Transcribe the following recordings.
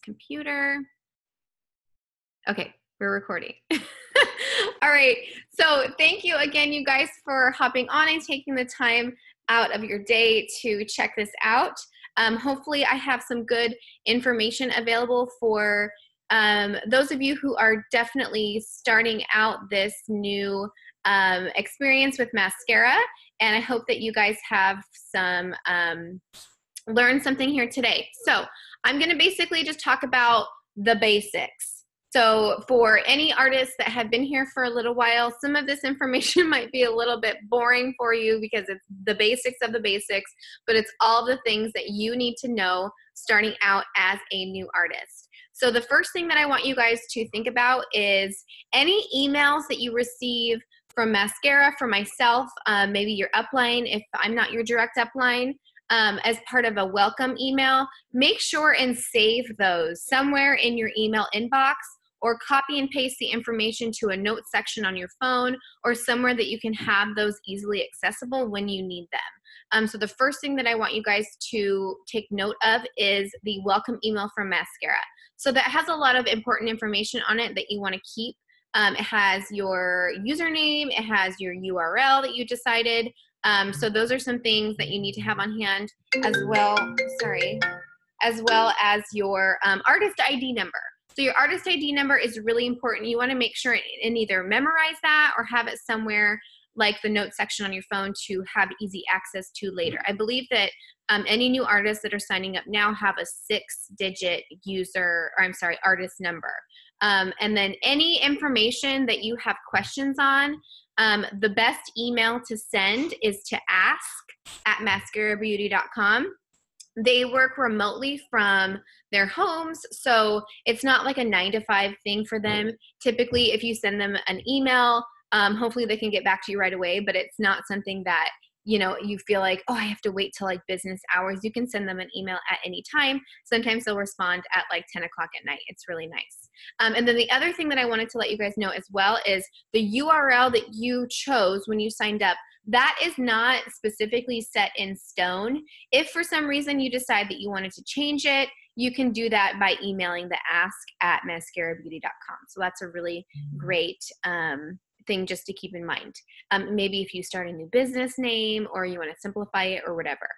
computer. Okay, we're recording. All right, so thank you again, you guys, for hopping on and taking the time out of your day to check this out. Hopefully I have some good information available for those of you who are definitely starting out this new experience with Maskcara, and I hope that you guys have some learned something here today. So I'm going to basically just talk about the basics. So for any artists that have been here for a little while, some of this information might be a little bit boring for you because it's the basics of the basics, but it's all the things that you need to know starting out as a new artist. So the first thing that I want you guys to think about is any emails that you receive from Maskcara, from myself, maybe your upline, if I'm not your direct upline, as part of a welcome email, make sure and save those somewhere in your email inbox, or copy and paste the information to a note section on your phone or somewhere that you can have those easily accessible when you need them. So the first thing that I want you guys to take note of is the welcome email from Maskcara. So that has a lot of important information on it that you want to keep. It has your username, it has your URL that you decided. So those are some things that you need to have on hand as well, as well as your artist ID number. So your artist ID number is really important. You want to make sure and either memorize that or have it somewhere like the note section on your phone to have easy access to later. I believe that any new artists that are signing up now have a 6-digit artist number. And then any information that you have questions on, the best email to send is to ask@maskcarabeauty.com. They work remotely from their homes, so it's not like a 9-to-5 thing for them. Typically, if you send them an email, hopefully they can get back to you right away, but it's not something that, you know, you feel like, oh, I have to wait till like business hours. You can send them an email at any time. Sometimes they'll respond at like 10 o'clock at night. It's really nice. And then the other thing that I wanted to let you guys know as well is the URL that you chose when you signed up, that is not specifically set in stone. If for some reason you decide that you wanted to change it, you can do that by emailing the ask@maskcarabeauty.com. So that's a really great thing just to keep in mind. Maybe if you start a new business name or you want to simplify it or whatever.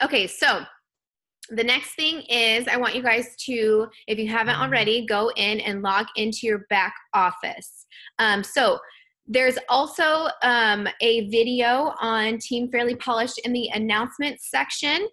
Okay, so the next thing is I want you guys to, if you haven't already, go in and log into your back office. So there's also a video on Team Fairly Polished in the announcements section.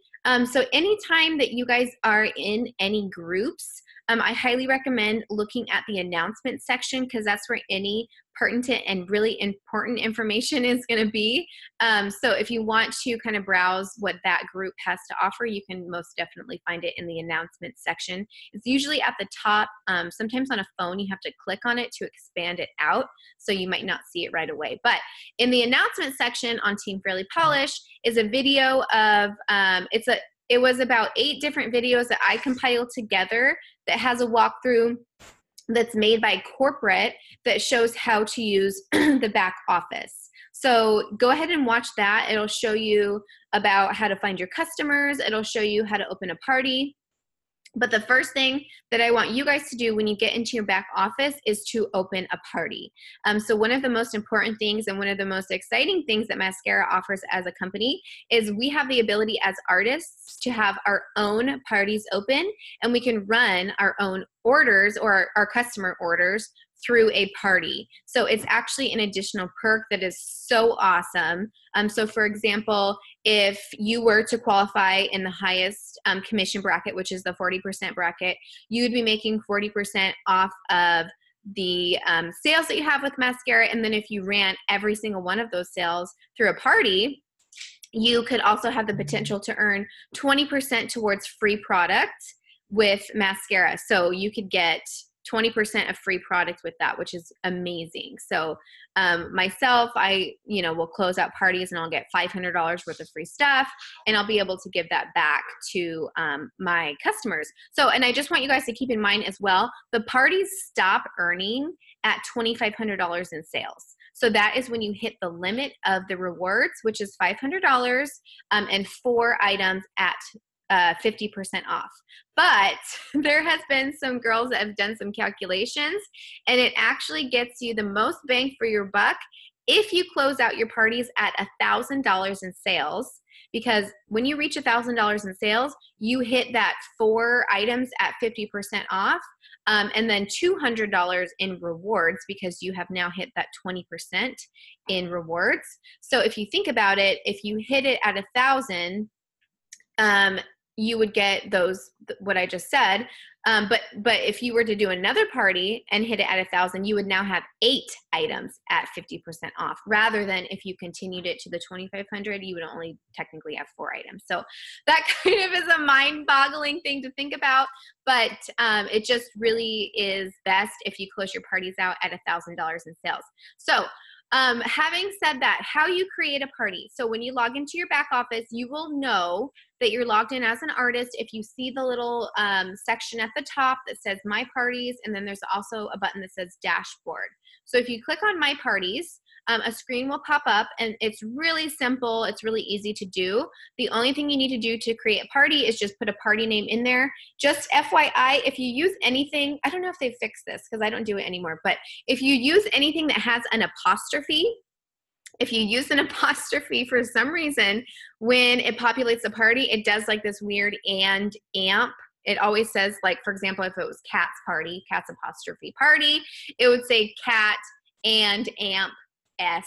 So anytime that you guys are in any groups, I highly recommend looking at the announcement section because that's where any pertinent and really important information is going to be. So if you want to kind of browse what that group has to offer, you can most definitely find it in the announcement section. It's usually at the top. Sometimes on a phone you have to click on it to expand it out, so you might not see it right away. But in the announcement section on Team Fairly Polished is a video of, it was about 8 different videos that I compiled together that has a walkthrough that's made by corporate that shows how to use the back office. So go ahead and watch that. It'll show you about how to find your customers. It'll show you how to open a party. But the first thing that I want you guys to do when you get into your back office is to open a party. So one of the most important things and one of the most exciting things that Maskcara offers as a company is we have the ability as artists to have our own parties open, and we can run our own orders or our customer orders through a party. So it's actually an additional perk that is so awesome. So for example, if you were to qualify in the highest commission bracket, which is the 40% bracket, you would be making 40% off of the sales that you have with Maskcara. And then if you ran every single one of those sales through a party, you could also have the potential to earn 20% towards free product with Maskcara. So you could get 20% of free product with that, which is amazing. So myself, I will close out parties and I'll get $500 worth of free stuff, and I'll be able to give that back to my customers. So, and I just want you guys to keep in mind as well, the parties stop earning at $2,500 in sales. So that is when you hit the limit of the rewards, which is $500 and 4 items at 50% off. But there has been some girls that have done some calculations, and it actually gets you the most bang for your buck if you close out your parties at $1,000 in sales. Because when you reach $1,000 in sales, you hit that 4 items at 50% off, and then $200 in rewards, because you have now hit that 20% in rewards. So if you think about it, if you hit it at 1,000, you would get those, what I just said. But if you were to do another party and hit it at 1,000, you would now have 8 items at 50% off, rather than if you continued it to the 2,500, you would only technically have 4 items. So that kind of is a mind-boggling thing to think about, but it just really is best if you close your parties out at $1,000 in sales. So having said that, how you create a party. So when you log into your back office, you will know that you're logged in as an artist if you see the little section at the top that says My Parties, and then there's also a button that says Dashboard. So if you click on My Parties, a screen will pop up, and it's really simple. It's really easy to do. The only thing you need to do to create a party is just put a party name in there. Just FYI, if you use anything, I don't know if they fixed this because I don't do it anymore, but if you use anything that has an apostrophe, if you use an apostrophe for some reason, when it populates the party, it does like this weird and amp. It always says, like, for example, if it was Kat's party, Kat's apostrophe party, it would say Kat and amp S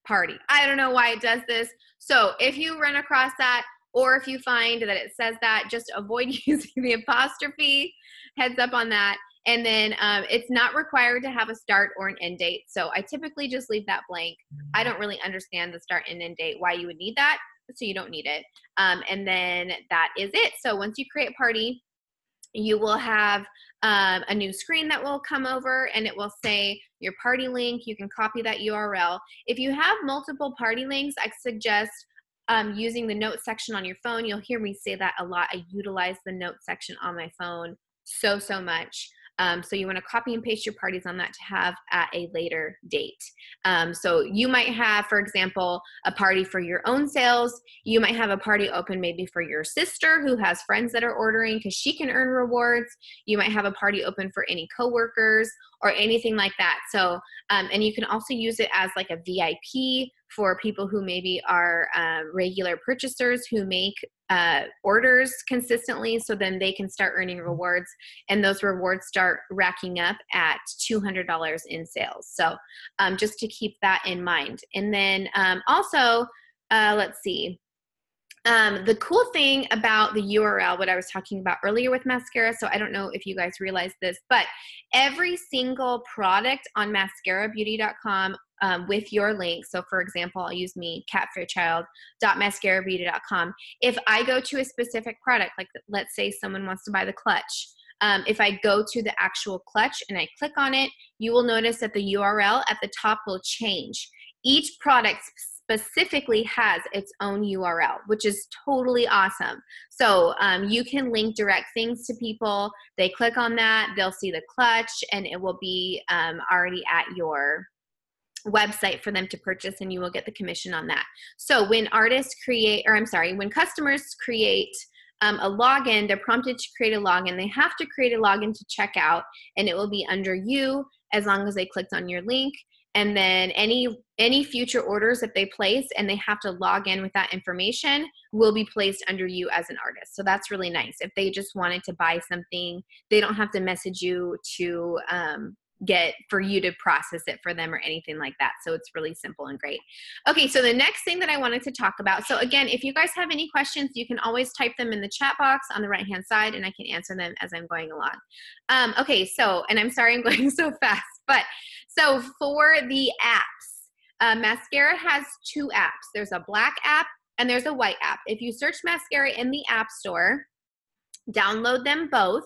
party. I don't know why it does this. So if you run across that, or if you find that it says that, just avoid using the apostrophe. Heads up on that. And then it's not required to have a start or an end date. So I typically just leave that blank. I don't really understand the start and end date, why you would need that. So you don't need it. And then that is it. So once you create a party, you will have a new screen that will come over, and it will say your party link. You can copy that URL. If you have multiple party links, I suggest using the notes section on your phone. You'll hear me say that a lot. I utilize the notes section on my phone so much. So you want to copy and paste your parties on that to have at a later date. So you might have, for example, a party for your own sales. You might have a party open maybe for your sister who has friends that are ordering because she can earn rewards. You might have a party open for any coworkers or anything like that. So, and you can also use it as like a VIP for people who maybe are regular purchasers who make orders consistently, so then they can start earning rewards, and those rewards start racking up at $200 in sales. So just to keep that in mind. And then also, let's see. The cool thing about the URL, what I was talking about earlier with Maskcara, so I don't know if you guys realize this, but every single product on maskcarabeauty.com with your link, so for example, I'll use me, Kat Fairchild, .maskcarabeauty.com. If I go to a specific product, like let's say someone wants to buy the clutch, if I go to the actual clutch and I click on it, you will notice that the URL at the top will change. Each product specifically has its own URL, which is totally awesome. So you can link direct things to people. They click on that, they'll see the clutch, and it will be already at your website for them to purchase, and you will get the commission on that. So when when customers create a login, they're prompted to create a login. They have to create a login to check out, and it will be under you as long as they clicked on your link. And then any future orders that they place and they have to log in with that information will be placed under you as an artist. So that's really nice. If they just wanted to buy something, they don't have to message you to for you to process it for them or anything like that. So it's really simple and great. Okay, so the next thing that I wanted to talk about, so again, if you guys have any questions, you can always type them in the chat box on the right hand side, and I can answer them as I'm going along. Okay, so, and I'm sorry I'm going so fast, but so for the apps, Maskcara has 2 apps. There's a black app and there's a white app. If you search Maskcara in the App Store, download them both.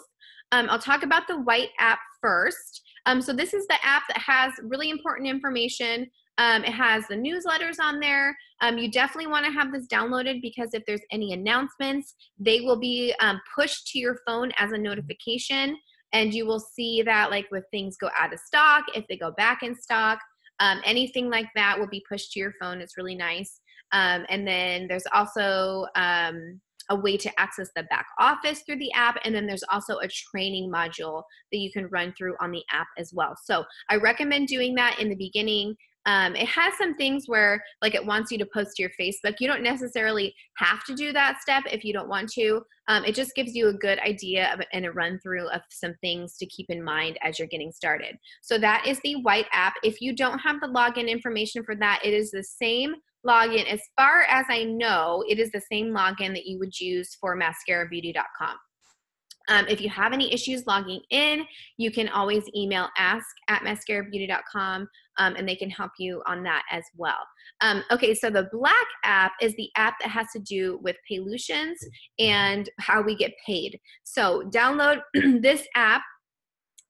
I'll talk about the white app first. So this is the app that has really important information. It has the newsletters on there. You definitely want to have this downloaded because if there's any announcements, they will be pushed to your phone as a notification. And you will see that, like, with things go out of stock, if they go back in stock, anything like that will be pushed to your phone. It's really nice. And then there's also a way to access the back office through the app. And then there's also a training module that you can run through on the app as well. So I recommend doing that in the beginning. It has some things where like it wants you to post to your Facebook. You don't necessarily have to do that step if you don't want to. It just gives you a good idea of, and a run through of some things to keep in mind as you're getting started. So that is the white app. If you don't have the login information for that, it is the same login. As far as I know, it is the same login that you would use for maskcarabeauty.com. If you have any issues logging in, you can always email ask@maskcarabeauty.com, and they can help you on that as well. Okay, so the black app is the app that has to do with Paylutions and how we get paid. So download this app,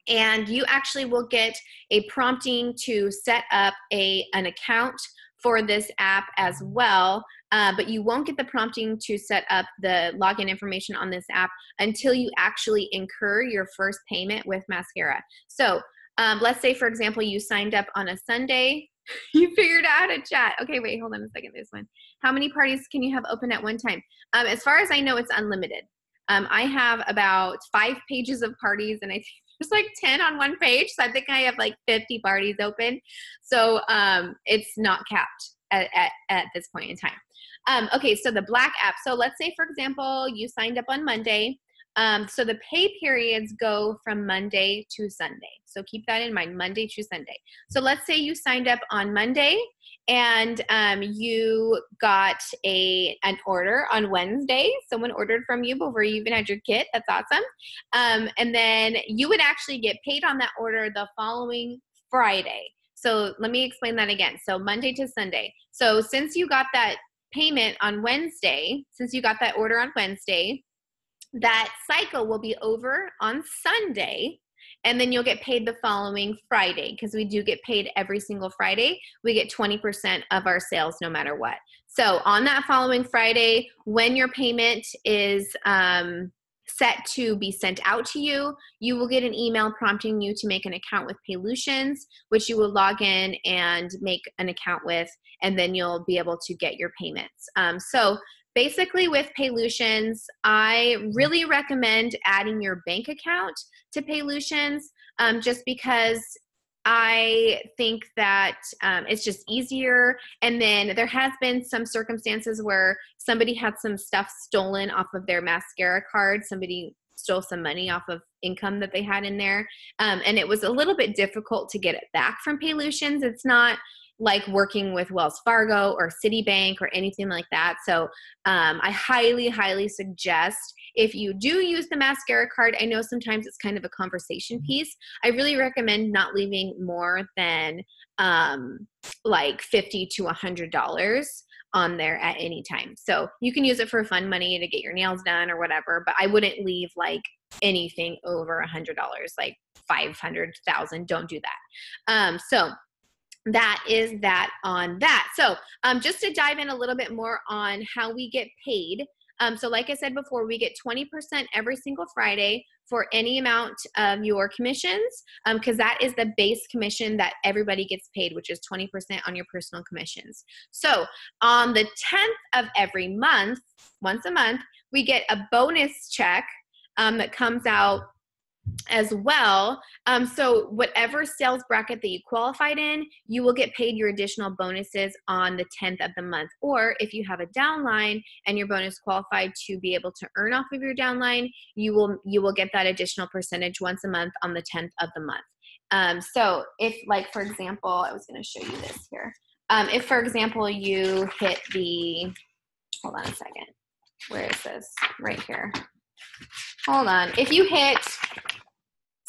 and you actually will get a prompting to set up an account for this app as well. But you won't get the prompting to set up the login information on this app until you actually incur your first payment with Maskcara. So let's say, for example, you signed up on a Sunday. You figured out how to chat. Okay, wait, hold on a second. This one. How many parties can you have open at one time? As far as I know, it's unlimited. I have about 5 pages of parties, and I think there's like 10 on one page. So I think I have like 50 parties open. So it's not capped at this point in time. Okay, so the black app. So let's say, for example, you signed up on Monday. So the pay periods go from Monday to Sunday. So keep that in mind, Monday to Sunday. So let's say you signed up on Monday and you got an order on Wednesday. Someone ordered from you before you even had your kit. That's awesome. And then you would actually get paid on that order the following Friday. So let me explain that again. So Monday to Sunday. So since you got that payment on Wednesday, since you got that order on Wednesday, that cycle will be over on Sunday, and then you'll get paid the following Friday, because we do get paid every single Friday. We get 20% of our sales no matter what. So on that following Friday, when your payment is set to be sent out to you, you will get an email prompting you to make an account with Paylutions, which you will log in and make an account with, and then you'll be able to get your payments. So basically with Paylutions, I really recommend adding your bank account to Paylutions, just because I think that it's just easier. And then there has been some circumstances where somebody had some stuff stolen off of their Maskcara card. Somebody stole some money off of income that they had in there. And it was a little bit difficult to get it back from Paylutions. It's not like working with Wells Fargo or Citibank or anything like that. So I highly, highly suggest, if you do use the Maskcara card, I know sometimes it's kind of a conversation piece. I really recommend not leaving more than like $50 to $100 on there at any time. So you can use it for fun money to get your nails done or whatever, but I wouldn't leave like anything over $100, like 500,000. Don't do that. So that is that on that. So just to dive in a little bit more on how we get paid. So like I said before, we get 20% every single Friday for any amount of your commissions, because that is the base commission that everybody gets paid, which is 20% on your personal commissions. So on the 10th of every month, once a month, we get a bonus check that comes out as well. So whatever sales bracket that you qualified in, you will get paid your additional bonuses on the 10th of the month. Or if you have a downline and your bonus qualified to be able to earn off of your downline, you will get that additional percentage once a month on the 10th of the month. So if, like, for example, I was going to show you this here. If, for example, you hit the, hold on a second. Where is this? Right here. Hold on. If you hit,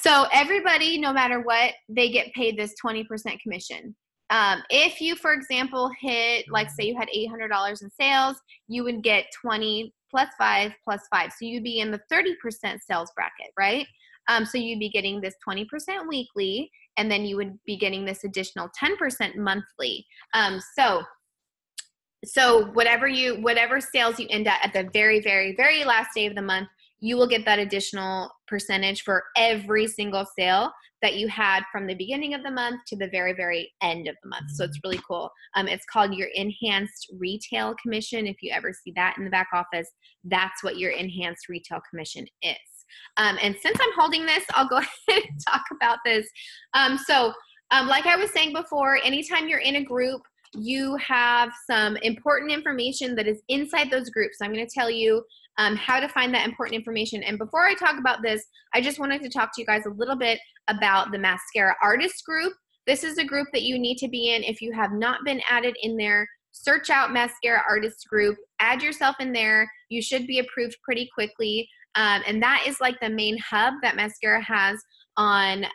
so everybody, no matter what, they get paid this 20% commission. If you, for example, hit, like say you had $800 in sales, you would get 20 plus 5 plus 5. So you'd be in the 30% sales bracket, right? So you'd be getting this 20% weekly, and then you would be getting this additional 10% monthly. So whatever sales you end at the very, very, very last day of the month, you will get that additional percentage for every single sale that you had from the beginning of the month to the very, very end of the month. So it's really cool. It's called your enhanced retail commission. If you ever see that in the back office, that's what your enhanced retail commission is. And since I'm holding this, I'll go ahead and talk about this. Like I was saying before, anytime you're in a group, you have some important information that is inside those groups. So I'm going to tell you how to find that important information. And before I talk about this, I just wanted to talk to you guys a little bit about the Maskcara Artist Group. This is a group that you need to be in. If you have not been added in there, search out Maskcara Artist Group, add yourself in there. You should be approved pretty quickly. And that is like the main hub that Maskcara has on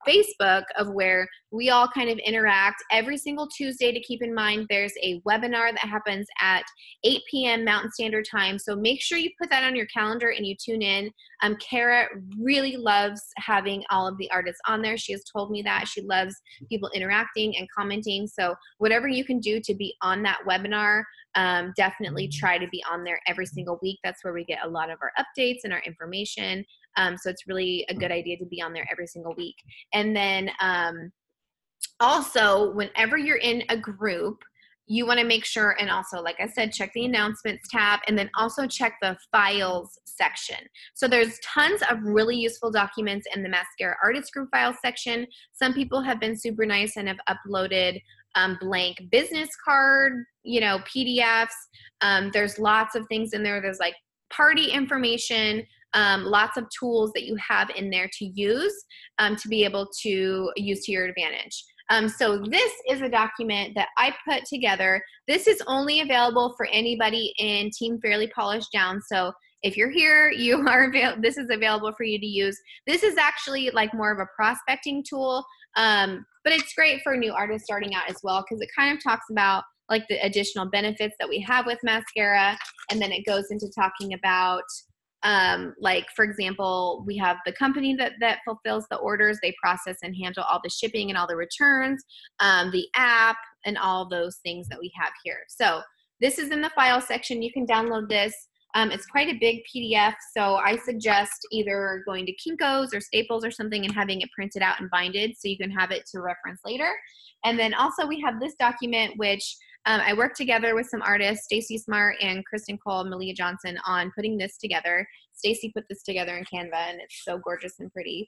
Facebook, of where we all kind of interact every single Tuesday. To keep in mind, there's a webinar that happens at 8 p.m. Mountain Standard Time. So make sure you put that on your calendar and you tune in. Kara really loves having all of the artists on there. She has told me that. She loves people interacting and commenting. So whatever you can do to be on that webinar, definitely try to be on there every single week. That's where we get a lot of our updates and our information. So it's really a good idea to be on there every single week. And then also, whenever you're in a group, you want to make sure, and also, like I said, check the announcements tab, and then also check the files section. So there's tons of really useful documents in the Maskcara Artist Group files section. Some people have been super nice and have uploaded blank business card, PDFs. There's lots of things in there. There's like party information, lots of tools that you have in there to use to be able to use to your advantage. So this is a document that I put together. This is only available for anybody in Team Fairly Polished Down. So if you're here, this is available for you to use. This is actually like more of a prospecting tool, but it's great for new artists starting out as well, because it kind of talks about like the additional benefits that we have with Maskcara, and then it goes into talking about like, for example, we have the company that fulfills the orders. They process and handle all the shipping and all the returns, the app, and all those things that we have here. So this is in the file section. You can download this. It's quite a big PDF, so I suggest either going to Kinko's or Staples or something and having it printed out and binded so you can have it to reference later. And then also we have this document, which I worked together with some artists, Stacy Smart and Kristen Cole, Malia Johnson, on putting this together. Stacy put this together in Canva, and it's so gorgeous and pretty.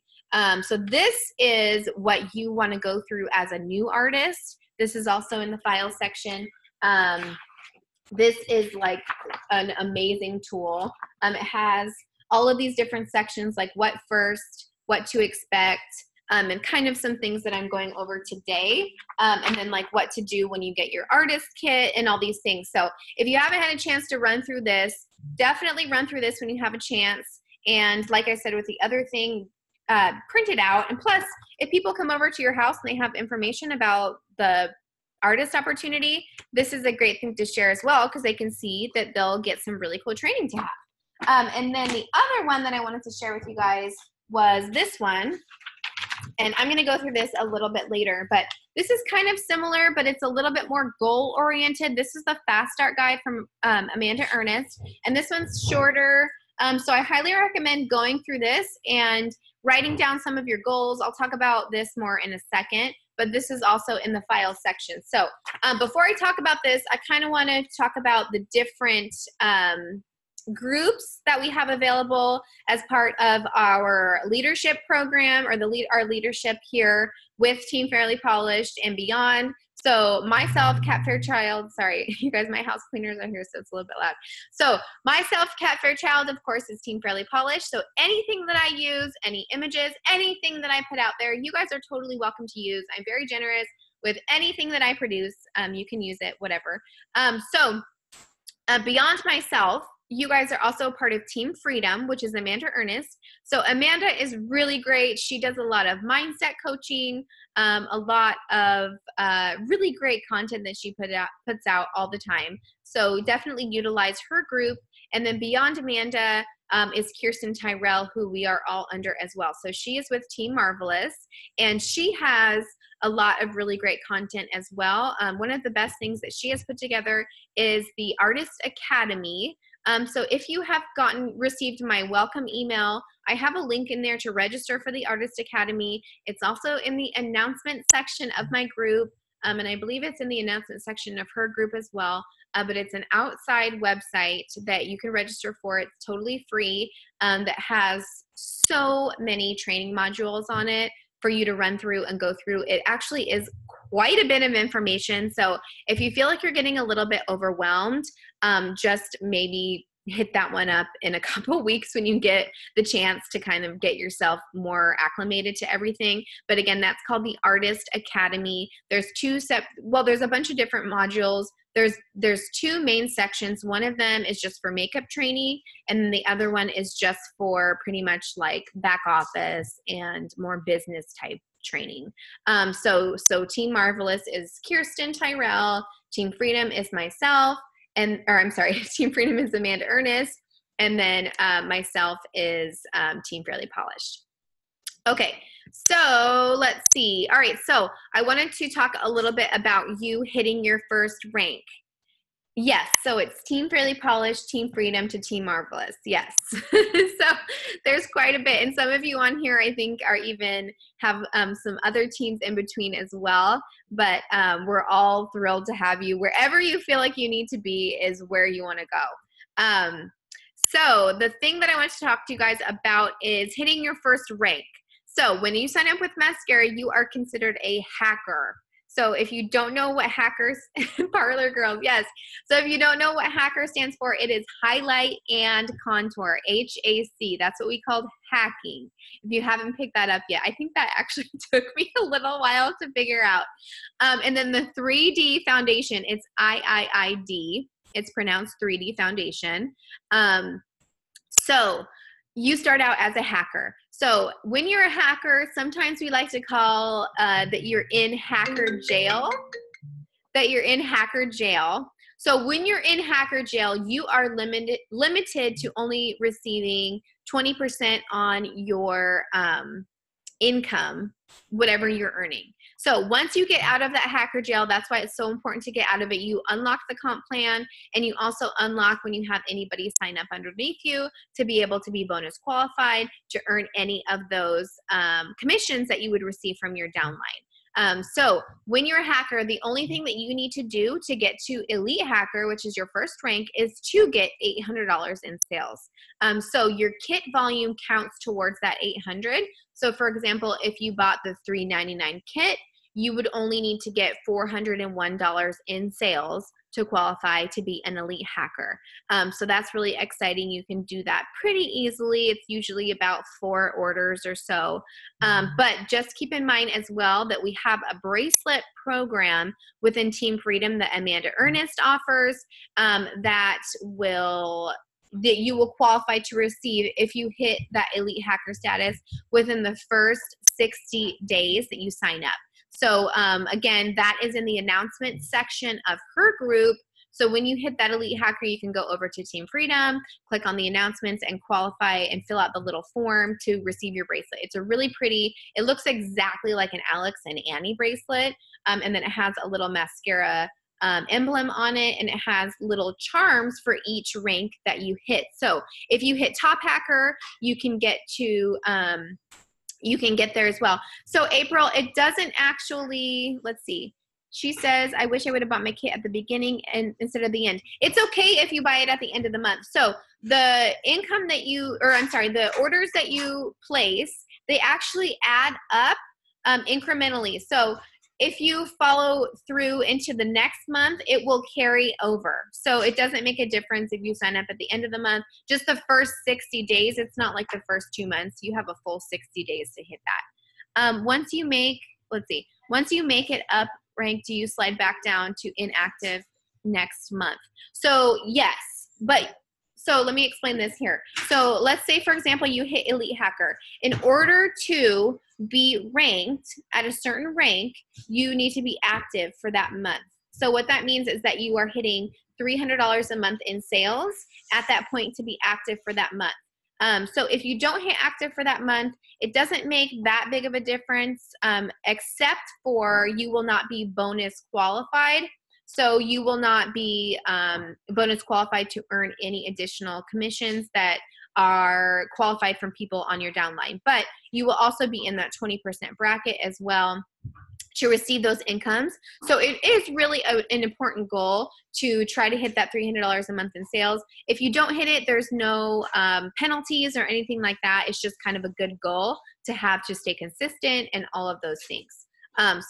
So this is what you want to go through as a new artist. This is also in the file section. This is like an amazing tool. It has all of these different sections, like what first, what to expect, and kind of some things that I'm going over today, and then like what to do when you get your artist kit and all these things. So if you haven't had a chance to run through this, definitely run through this when you have a chance. And like I said, with the other thing, print it out. And plus, if people come over to your house and they have information about the artist opportunity, this is a great thing to share as well, because they can see that they'll get some really cool training to have. And then the other one that I wanted to share with you guys was this one. And I'm going to go through this a little bit later, but this is kind of similar, but it's a little bit more goal-oriented. This is the Fast Start Guide from Amanda Ernest, and this one's shorter. So I highly recommend going through this and writing down some of your goals. I'll talk about this more in a second, but this is also in the file section. So before I talk about this, I kind of want to talk about the different groups that we have available as part of our leadership program, or our leadership here with Team Fairly Polished and beyond. So myself, Kat Fairchild, sorry, you guys, my house cleaners are here, so it's a little bit loud. So myself, Kat Fairchild, of course, is Team Fairly Polished. So anything that I use, any images, anything that I put out there, you guys are totally welcome to use. I'm very generous with anything that I produce. You can use it, whatever. Beyond myself, you guys are also part of Team Freedom, which is Amanda Ernest. So Amanda is really great. She does a lot of mindset coaching, a lot of really great content that she puts out all the time. So definitely utilize her group. And then beyond Amanda is Kirsten Tyrell, who we are all under as well. So she is with Team Marvelous, and she has a lot of really great content as well. One of the best things that she has put together is the Artist Academy. So if you have received my welcome email, I have a link in there to register for the Artist Academy. It's also in the announcement section of my group. And I believe it's in the announcement section of her group as well. But it's an outside website that you can register for. It's totally free, that has so many training modules on it for you to run through and go through. It actually is quite a bit of information. So if you feel like you're getting a little bit overwhelmed, just maybe hit that one up in a couple weeks when you get the chance to kind of get yourself more acclimated to everything. But again, that's called the Artist Academy. There's there's a bunch of different modules. There's two main sections. One of them is just for makeup training, and then the other one is just for pretty much like back office and more business type training. So Team Marvelous is Kirsten Tyrell, Team Freedom is myself, Team Freedom is Amanda Ernest, and then myself is Team Fairly Polished. Okay, so let's see. All right, so I wanted to talk a little bit about you hitting your first rank. Yes, so it's Team Fairly Polished, Team Freedom to Team Marvelous. Yes. So there's quite a bit. And some of you on here, I think, are even have some other teams in between as well. But we're all thrilled to have you. Wherever you feel like you need to be is where you want to go. So the thing that I want to talk to you guys about is hitting your first rank. So when you sign up with Maskcara, you are considered a hacker. So if you don't know what hackers, Parlor Girls, yes. So if you don't know what hacker stands for, it is highlight and contour, HAC. That's what we call hacking. If you haven't picked that up yet, I think that actually took me a little while to figure out. And then the 3D foundation, it's IIID. It's pronounced 3D foundation. So you start out as a hacker. So when you're a hacker, sometimes we like to call that you're in hacker jail. So when you're in hacker jail, you are limited to only receiving 20% on your income, whatever you're earning. So once you get out of that hacker jail, that's why it's so important to get out of it. You unlock the comp plan, and you also unlock when you have anybody sign up underneath you to be able to be bonus qualified to earn any of those commissions that you would receive from your downline. So when you're a hacker, the only thing that you need to do to get to Elite Hacker, which is your first rank, is to get $800 in sales. So your kit volume counts towards that $800. So for example, if you bought the $399 kit, you would only need to get $401 in sales to qualify to be an Elite Hacker. So that's really exciting. You can do that pretty easily. It's usually about 4 orders or so. But just keep in mind as well that we have a bracelet program within Team Freedom that Amanda Ernest offers that you will qualify to receive if you hit that Elite Hacker status within the first 60 days that you sign up. So again, that is in the announcement section of her group. So when you hit that Elite Hacker, you can go over to Team Freedom, click on the announcements, and qualify and fill out the little form to receive your bracelet. It's a really pretty, it looks exactly like an Alex and Annie bracelet, and then it has a little Maskcara emblem on it, and it has little charms for each rank that you hit. So if you hit Top Hacker, you can get to you can get there as well. So April, it doesn't actually, let's see. She says, I wish I would have bought my kit at the beginning and instead of the end. It's okay if you buy it at the end of the month. So the income that the orders that you place, they actually add up incrementally. So if you follow through into the next month, it will carry over. So it doesn't make a difference if you sign up at the end of the month. Just the first 60 days. It's not like the first 2 months. You have a full 60 days to hit that. Once you make it up rank, do you slide back down to inactive next month? So yes, so let me explain this here. So let's say, for example, you hit Elite Hacker. In order to be ranked at a certain rank, you need to be active for that month. So what that means is that you are hitting $300 a month in sales at that point to be active for that month. So if you don't hit active for that month, it doesn't make that big of a difference, except for you will not be bonus qualified So you will not be bonus qualified to earn any additional commissions that are qualified from people on your downline. But you will also be in that 20% bracket as well to receive those incomes. So it is really an important goal to try to hit that $300 a month in sales. If you don't hit it, there's no penalties or anything like that. It's just kind of a good goal to have to stay consistent and all of those things.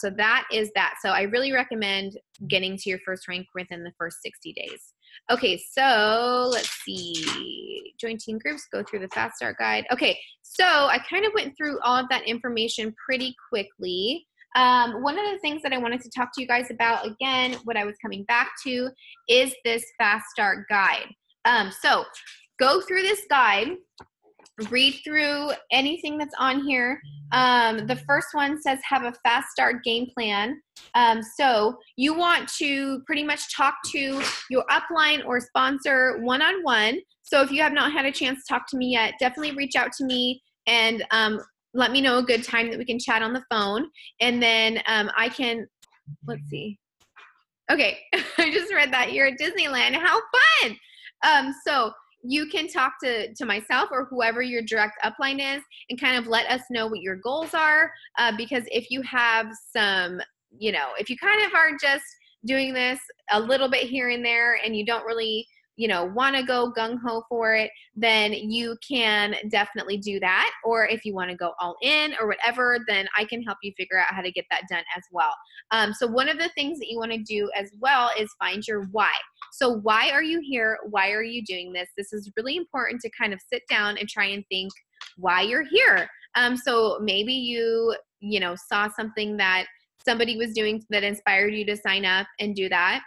So that is that. So I really recommend getting to your first rank within the first 60 days. Okay, so let's see. Join team groups, go through the Fast Start Guide. Okay, so I kind of went through all of that information pretty quickly. One of the things that I wanted to talk to you guys about, again, what I was coming back to, is this Fast Start Guide. So go through this guide, read through anything that's on here. The first one says have a fast start game plan. So you want to pretty much talk to your upline or sponsor one-on-one. So if you have not had a chance to talk to me yet, definitely reach out to me and let me know a good time that we can chat on the phone. And then I can, let's see. Okay, I just read that you're at Disneyland. How fun! So you can talk to myself or whoever your direct upline is and kind of let us know what your goals are. Because if you have some, if you kind of are just doing this a little bit here and there and you don't really, want to go gung-ho for it, then you can definitely do that. Or if you want to go all in or whatever, then I can help you figure out how to get that done as well. So one of the things that you want to do as well is find your why. So why are you here? Why are you doing this? This is really important to kind of sit down and try and think why you're here. So maybe you saw something that somebody was doing that inspired you to sign up and do that.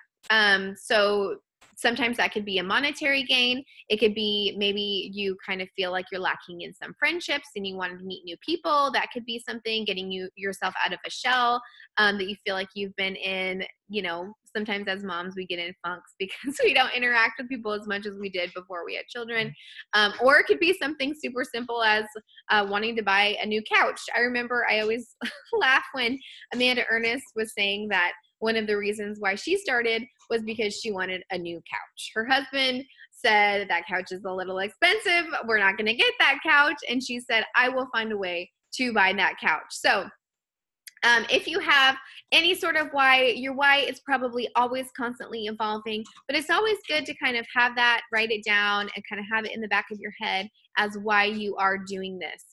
So sometimes that could be a monetary gain. It could be maybe you kind of feel like you're lacking in some friendships and you want to meet new people. That could be something, getting yourself out of a shell that you feel like you've been in. Sometimes as moms, we get in funks because we don't interact with people as much as we did before we had children. Or it could be something super simple as wanting to buy a new couch. I remember I always laugh when Amanda Ernest was saying that one of the reasons why she started was because she wanted a new couch. Her husband said that couch is a little expensive. We're not going to get that couch. And she said, I will find a way to buy that couch. So if you have any sort of why, your why is probably always constantly evolving, but it's always good to kind of have that, write it down and kind of have it in the back of your head as why you are doing this.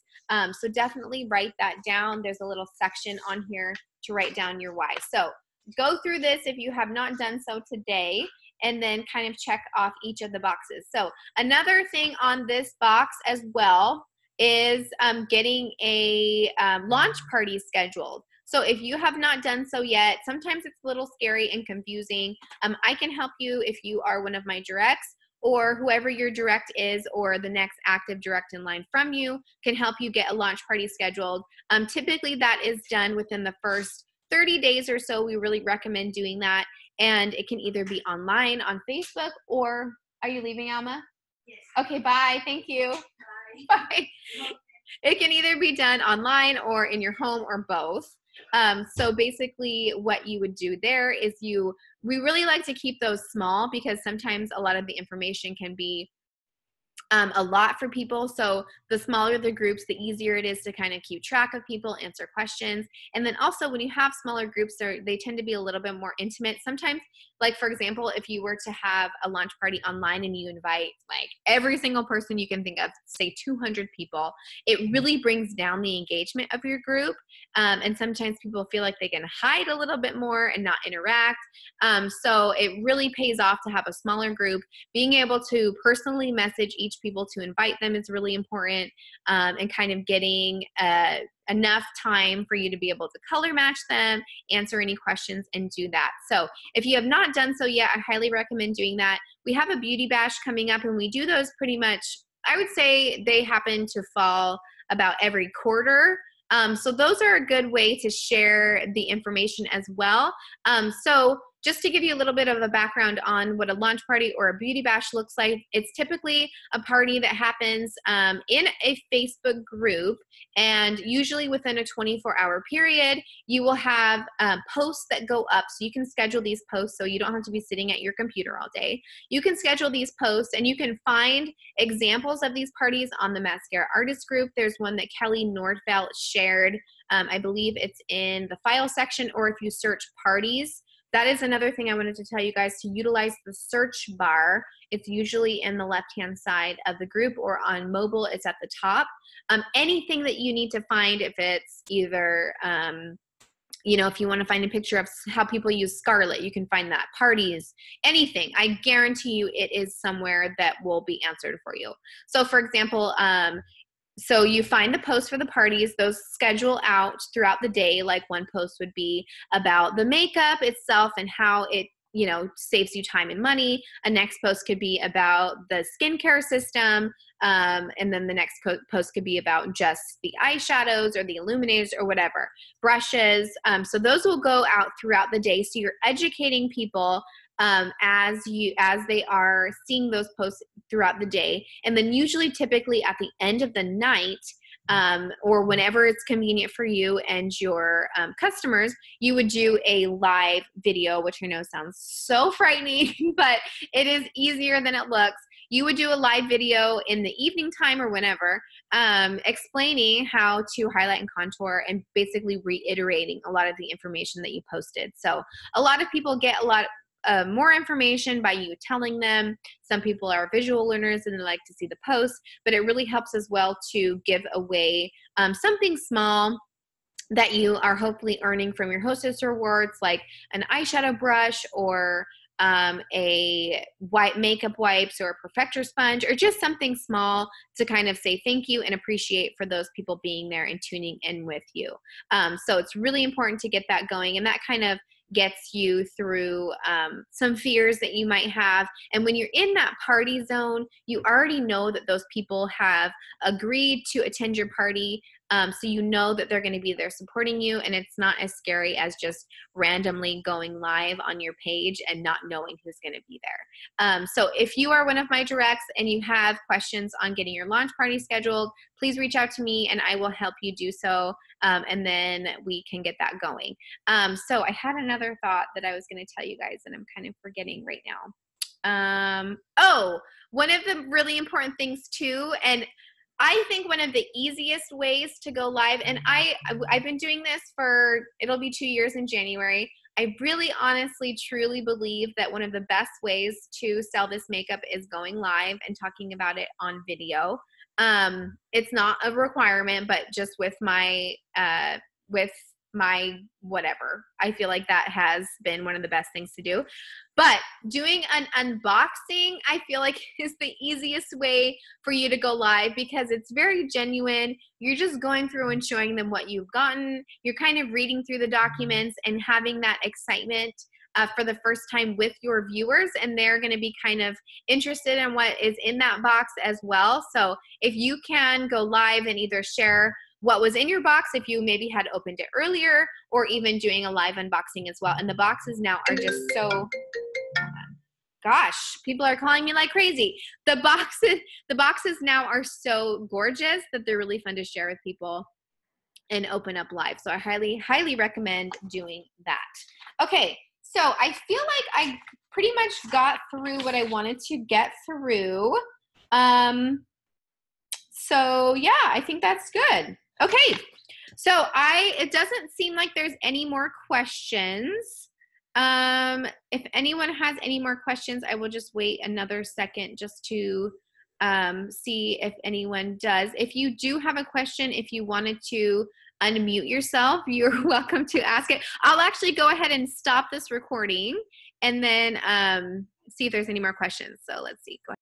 So definitely write that down. There's a little section on here to write down your why. So go through this if you have not done so today, and then kind of check off each of the boxes. So another thing on this box as well is getting a launch party scheduled. So if you have not done so yet, sometimes it's a little scary and confusing. I can help you if you are one of my directs, or whoever your direct is or the next active direct in line from you can help you get a launch party scheduled. Typically that is done within the first 30 days or so. We really recommend doing that. And it can either be online on Facebook or, are you leaving, Alma? Yes. Okay, bye. Thank you. Bye. Bye. It can either be done online or in your home or both. So basically what you would do there is we really like to keep those small because sometimes a lot of the information can be a lot for people. So the smaller the groups, the easier it is to kind of keep track of people, answer questions. And then also when you have smaller groups, they tend to be a little bit more intimate. Sometimes, like for example, if you were to have a launch party online and you invite like every single person you can think of, say 200 people, it really brings down the engagement of your group. And sometimes people feel like they can hide a little bit more and not interact. So it really pays off to have a smaller group. Being able to personally message each people to invite them is really important, and kind of getting enough time for you to be able to color match them, answer any questions, and do that. So if you have not done so yet, I highly recommend doing that. We have a beauty bash coming up and we do those pretty much, I would say they happen to fall about every quarter. So those are a good way to share the information as well. So just to give you a little bit of a background on what a launch party or a beauty bash looks like, it's typically a party that happens in a Facebook group, and usually within a 24-hour period, you will have posts that go up. So you can schedule these posts so you don't have to be sitting at your computer all day. You can schedule these posts, and you can find examples of these parties on the Maskcara Artist group. There's one that Kelly Nordfeld shared. I believe it's in the file section, or if you search parties. That is another thing I wanted to tell you guys, to utilize the search bar. It's usually in the left-hand side of the group, or on mobile, it's at the top. Anything that you need to find, if it's either, you know, if you want to find a picture of how people use Scarlet, you can find that. Parties, anything. I guarantee you it is somewhere that will be answered for you. So for example, so you find the posts for the parties, those schedule out throughout the day. Like one post would be about the makeup itself and how it, you know, saves you time and money. A next post could be about the skincare system. And then the next post could be about just the eyeshadows or the illuminators or whatever, brushes. So those will go out throughout the day. So you're educating people as they are seeing those posts throughout the day. And then usually typically at the end of the night, or whenever it's convenient for you and your customers, you would do a live video, which I know sounds so frightening, but it is easier than it looks. You would do a live video in the evening time or whenever, explaining how to highlight and contour, and basically reiterating a lot of the information that you posted. So a lot of people get a lot more information by you telling them. Some people are visual learners and they like to see the posts, but it really helps as well to give away something small that you are hopefully earning from your hostess rewards, like an eyeshadow brush, or a makeup wipes, or a perfector sponge, or just something small to kind of say thank you and appreciate for those people being there and tuning in with you. So it's really important to get that going, and that kind of gets you through some fears that you might have. And when you're in that party zone, you already know that those people have agreed to attend your party. So you know that they're going to be there supporting you, and it's not as scary as just randomly going live on your page and not knowing who's going to be there. So if you are one of my directs and you have questions on getting your launch party scheduled, please reach out to me and I will help you do so. And then we can get that going. So I had another thought that I was going to tell you guys, and I'm kind of forgetting right now. Oh, one of the really important things too, and I think one of the easiest ways to go live, and I've been doing this for, it'll be 2 years in January. I really honestly truly believe that one of the best ways to sell this makeup is going live and talking about it on video. It's not a requirement, but just with my whatever, I feel like that has been one of the best things to do. But doing an unboxing, I feel like is the easiest way for you to go live, because it's very genuine. You're just going through and showing them what you've gotten. You're kind of reading through the documents and having that excitement for the first time with your viewers, and they're going to be kind of interested in what is in that box as well. So if you can go live and either share what was in your box, if you maybe had opened it earlier, or even doing a live unboxing as well. And the boxes now are just so, gosh, people are calling me like crazy. The boxes now are so gorgeous that they're really fun to share with people and open up live. So I highly, highly recommend doing that. Okay, so I feel like I pretty much got through what I wanted to get through. So yeah, I think that's good. Okay, so it doesn't seem like there's any more questions. If anyone has any more questions, I will just wait another second just to see if anyone does. If you do have a question, if you wanted to unmute yourself, you're welcome to ask it. I'll actually go ahead and stop this recording and then see if there's any more questions. So let's see. Go ahead.